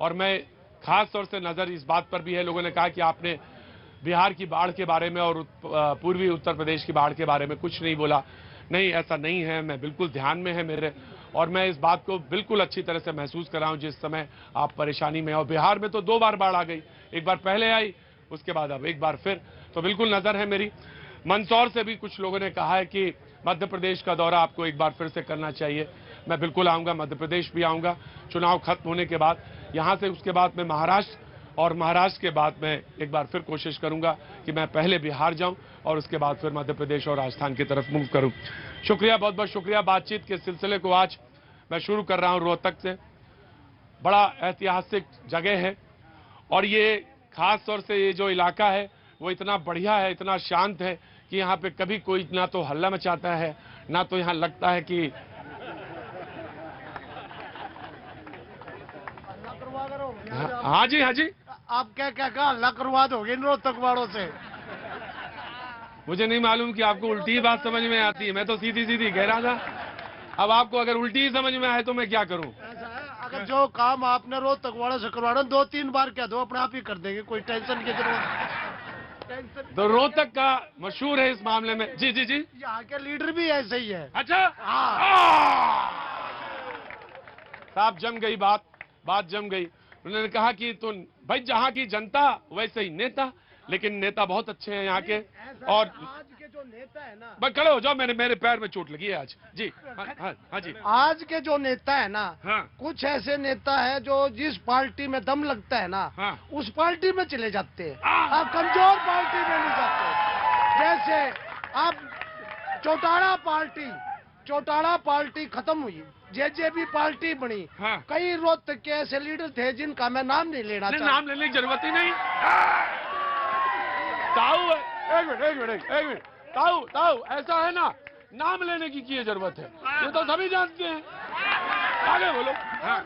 और मैं खास तौर से नजर इस बात पर भी है, लोगों ने कहा कि आपने बिहार की बाढ़ के बारे में और पूर्वी उत्तर प्रदेश की बाढ़ के बारे में कुछ नहीं बोला। नहीं, ऐसा नहीं है, मैं बिल्कुल ध्यान में है मेरे, और मैं इस बात को बिल्कुल अच्छी तरह से महसूस कर रहा हूं जिस समय आप परेशानी में। और बिहार में तो 2 बार बाढ़ आ गई, एक बार पहले आई, उसके बाद अब एक बार फिर, तो बिल्कुल नजर है मेरी। मंदसौर से भी कुछ लोगों ने कहा है कि मध्य प्रदेश का दौरा आपको एक बार फिर से करना चाहिए। मैं बिल्कुल आऊंगा, मध्य प्रदेश भी आऊंगा चुनाव खत्म होने के बाद। यहां से उसके बाद मैं महाराष्ट्र, और महाराष्ट्र के बाद मैं एक बार फिर कोशिश करूंगा कि मैं पहले बिहार जाऊं और उसके बाद फिर मध्य प्रदेश और राजस्थान की तरफ मूव करूं। शुक्रिया, बहुत बहुत शुक्रिया। बातचीत के सिलसिले को आज मैं शुरू कर रहा हूं रोहतक से। बड़ा ऐतिहासिक जगह है, और ये खास तौर से ये जो इलाका है वो इतना बढ़िया है, इतना शांत है कि यहाँ पे कभी कोई ना तो हल्ला मचाता है, ना तो यहाँ लगता है कि हाँ जी, हाँ जी, आप क्या क्या कहा, हल्ला करवाद हो गई रोहतक वालों से? मुझे नहीं मालूम कि आपको उल्टी ही बात समझ में आती है, मैं तो सीधी सीधी कह रहा था। अब आपको अगर उल्टी ही समझ में आए तो मैं क्या करूं? ऐसा है, अगर जो काम आपने रोहतक वालों से करवाना 2-3 बार कह दो, अपने आप ही कर देंगे, कोई टेंशन की जरूरत। तो रोहतक का मशहूर है इस मामले में। जी जी जी, यहाँ के लीडर भी ऐसे ही है। अच्छा, हाँ। साहब जम गई बात जम गई। उन्होंने कहा कि तो भाई जहां की जनता वैसे ही नेता, लेकिन नेता बहुत अच्छे हैं यहाँ के। और आज के जो नेता है ना, बस खड़े हो जाओ, मेरे पैर में चोट लगी है आज। जी हाँ जी, आज के जो नेता है ना, हाँ, कुछ ऐसे नेता है जो जिस पार्टी में दम लगता है ना, हाँ, उस पार्टी में चले जाते हैं, आप कमजोर पार्टी में नहीं जाते। जैसे अब चौटाला पार्टी खत्म हुई, जेजेपी पार्टी बनी। हाँ। कई रोहतक के ऐसे लीडर थे जिनका मैं नाम नहीं लेना चाहता। नाम लेने की जरूरत ही नहीं। ताऊ, एक मिनट, ताऊ ऐसा है ना, नाम लेने की जरूरत है, ये तो सभी जानते हैं। आगे बोलो। हाँ।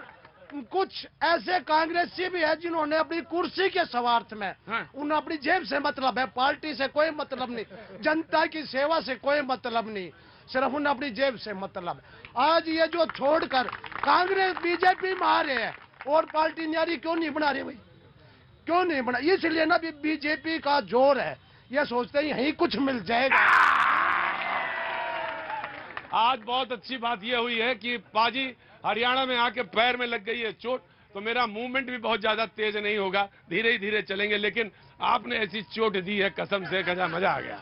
कुछ ऐसे कांग्रेसी भी है जिन्होंने अपनी कुर्सी के स्वार्थ में, हाँ। उन्हें अपनी जेब से मतलब है, पार्टी से कोई मतलब नहीं, जनता की सेवा से कोई मतलब नहीं, सिर्फ उन्हें अपनी जेब से मतलब। आज ये जो छोड़कर कांग्रेस बीजेपी में आ रहे हैं और पार्टी न्यारी क्यों नहीं बना रहे भाई? क्यों नहीं बना? इसलिए ना बीजेपी का जोर है, ये सोचते हैं यहीं कुछ मिल जाएगा। आज बहुत अच्छी बात यह हुई है कि पाजी हरियाणा में आके पैर में लग गई है चोट, तो मेरा मूवमेंट भी बहुत ज्यादा तेज नहीं होगा, धीरे ही धीरे चलेंगे। लेकिन आपने ऐसी चोट दी है, कसम से गजब, मजा आ गया,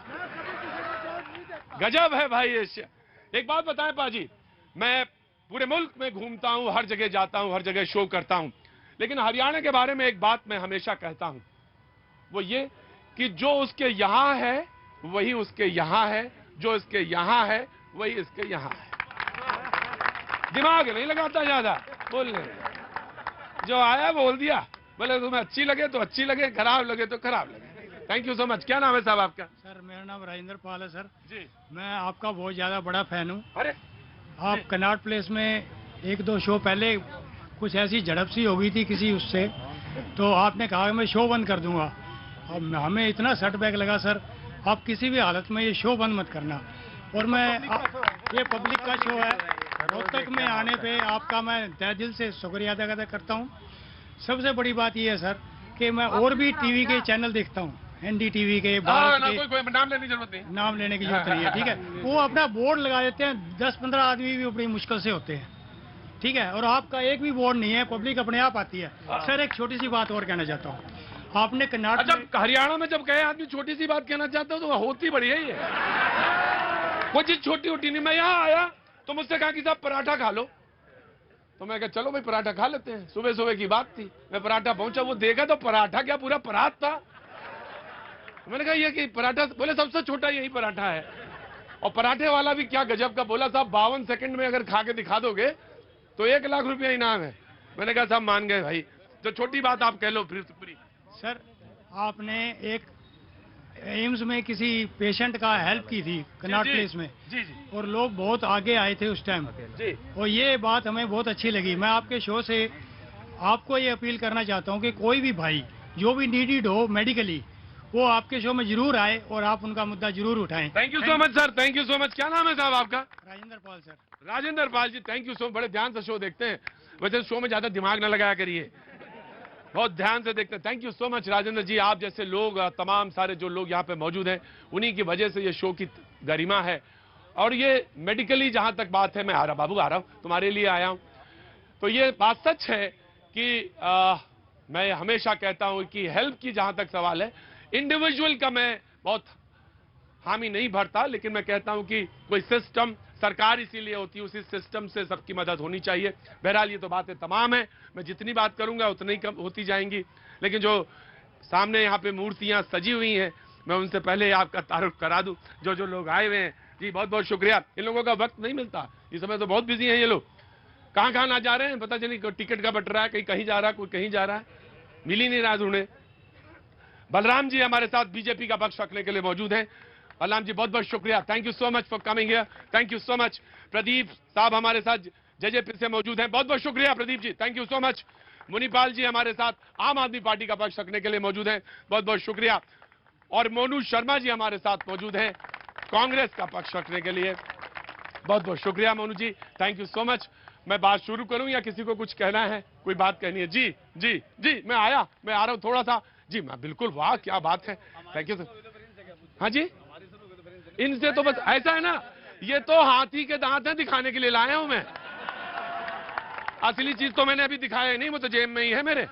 गजब है भाई ये। एक बात बताएं पाजी, मैं पूरे मुल्क में घूमता हूं, हर जगह जाता हूं, हर जगह शो करता हूं, लेकिन हरियाणा के बारे में एक बात मैं हमेशा कहता हूं, वो ये कि जो उसके यहां है वही उसके यहां है, जो इसके यहां है वही इसके यहां है। दिमाग नहीं लगाता ज्यादा बोलने, जो आया बोल दिया, बोले तुम्हें अच्छी लगे तो अच्छी लगे, खराब लगे तो खराब लगे। Thank you so much. क्या नाम है साहब आपका? सर मेरा नाम राजेंद्र पाल है सर जी। मैं आपका बहुत ज़्यादा बड़ा फैन हूँ। अरे आप कनाट प्लेस में 1-2 शो पहले कुछ ऐसी झड़प सी हो गई थी किसी उससे, तो आपने कहा कि मैं शो बंद कर दूंगा। अब हमें इतना सेटबैक लगा सर, आप किसी भी हालत में ये शो बंद मत करना। और ये पब्लिक का शो है, रोहतक में आने पे आपका मैं तहे दिल से शुक्रिया अदा करता हूँ। सबसे बड़ी बात ये है सर कि मैं और भी टीवी के चैनल देखता हूँ, NDTV के, भारत के। कोई नाम लेने की जरूरत नहीं, नाम लेने की जरूरत नहीं है, ठीक है। वो अपना बोर्ड लगा देते हैं, 10-15 आदमी भी बड़ी मुश्किल से होते हैं, ठीक है। और आपका एक भी बोर्ड नहीं है, पब्लिक अपने आप आती है। सर एक छोटी सी बात और कहना चाहता हूँ, आपने कर्नाटक जब हरियाणा में जब कहे आदमी छोटी सी बात कहना चाहता हूँ तो होती बड़ी है ये, कोई चीज छोटी होती नहीं। मैं यहाँ आया तो मुझसे कहा कि साहब पराठा खा लो, तो मैं कहा चलो भाई पराठा खा लेते हैं। सुबह सुबह की बात थी, मैं पराठा पहुंचा, वो देखा तो पराठा क्या पूरा परात था। मैंने कहा ये कि पराठा, बोले सबसे छोटा यही पराठा है। और पराठे वाला भी क्या गजब का बोला, साहब 52 सेकंड में अगर खा के दिखा दोगे तो 1 लाख रुपया इनाम है। मैंने कहा साहब मान गए भाई, तो छोटी बात आप कह लो फिर पूरी। सर आपने एक एम्स में किसी पेशेंट का हेल्प की थी कनाट प्लेस में, जी जी और लोग बहुत आगे आए थे उस टाइम जी। और ये बात हमें बहुत अच्छी लगी। मैं आपके शो से आपको ये अपील करना चाहता हूँ कि कोई भी भाई जो भी नीडिड हो मेडिकली, वो आपके शो में जरूर आए और आप उनका मुद्दा जरूर उठाएं। Thank you so much sir, thank you so much. क्या नाम है साहब आपका? Rajendra Pal sir. Rajendra Pal ji, thank you so much. बड़े ध्यान से शो देखते हैं, वैसे शो में ज्यादा दिमाग ना लगाया करिए, बहुत ध्यान से देखते हैं। Thank you so much Rajendra ji. आप जैसे लोग, तमाम सारे जो लोग यहाँ पे मौजूद हैं, उन्हीं की वजह से ये शो की गरिमा है। और ये मेडिकली जहां तक बात है, मैं आ रहा बाबू, आ रहा हूं, तुम्हारे लिए आया हूं। तो ये बात सच है कि मैं हमेशा कहता हूं कि हेल्प की जहां तक सवाल है, इंडिविजुअल का मैं बहुत हामी नहीं भरता, लेकिन मैं कहता हूं कि कोई सिस्टम, सरकार इसीलिए होती है, उसी सिस्टम से सबकी मदद होनी चाहिए। बहरहाल ये तो बातें तमाम है, मैं जितनी बात करूंगा उतनी कम होती जाएंगी। लेकिन जो सामने यहाँ पे मूर्तियां सजी हुई हैं, मैं उनसे पहले आपका तारुफ करा दूं। जो लोग आए हुए हैं जी, बहुत बहुत शुक्रिया। इन लोगों का वक्त नहीं मिलता, इस समय तो बहुत बिजी हैं ये लोग। कहाँ कहाँ ना जा रहे हैं पता चली, टिकट का बंटवारा है, कहीं कहीं जा रहा है, कोई कहीं जा रहा है, मिल ही नहीं रहा उन्हें। बलराम जी हमारे साथ बीजेपी का पक्ष रखने के लिए मौजूद हैं। बलराम जी बहुत बहुत शुक्रिया, thank you so much for coming here, thank you so much. Pradeep साहब हमारे साथ जेजेपी से मौजूद हैं, बहुत बहुत शुक्रिया Pradeep ji, thank you so much. मुनीपाल जी हमारे साथ आम आदमी पार्टी का पक्ष रखने के लिए मौजूद हैं, बहुत बहुत शुक्रिया। और मोनू शर्मा जी हमारे साथ मौजूद हैं कांग्रेस का पक्ष रखने के लिए, बहुत बहुत शुक्रिया मोनू जी, थैंक यू सो मच। मैं बात शुरू करूं या किसी को कुछ कहना है, कोई बात कहनी है? जी जी जी, मैं आ रहा हूं थोड़ा सा जी। मैं बिल्कुल, वाह क्या बात है, थैंक यू सर। हाँ जी, इनसे तो बस ऐसा है ना, ये तो हाथी के दांत हैं, दिखाने के लिए लाया हूं मैं। असली चीज तो मैंने अभी दिखाया नहीं, वो तो जेब में ही है मेरे।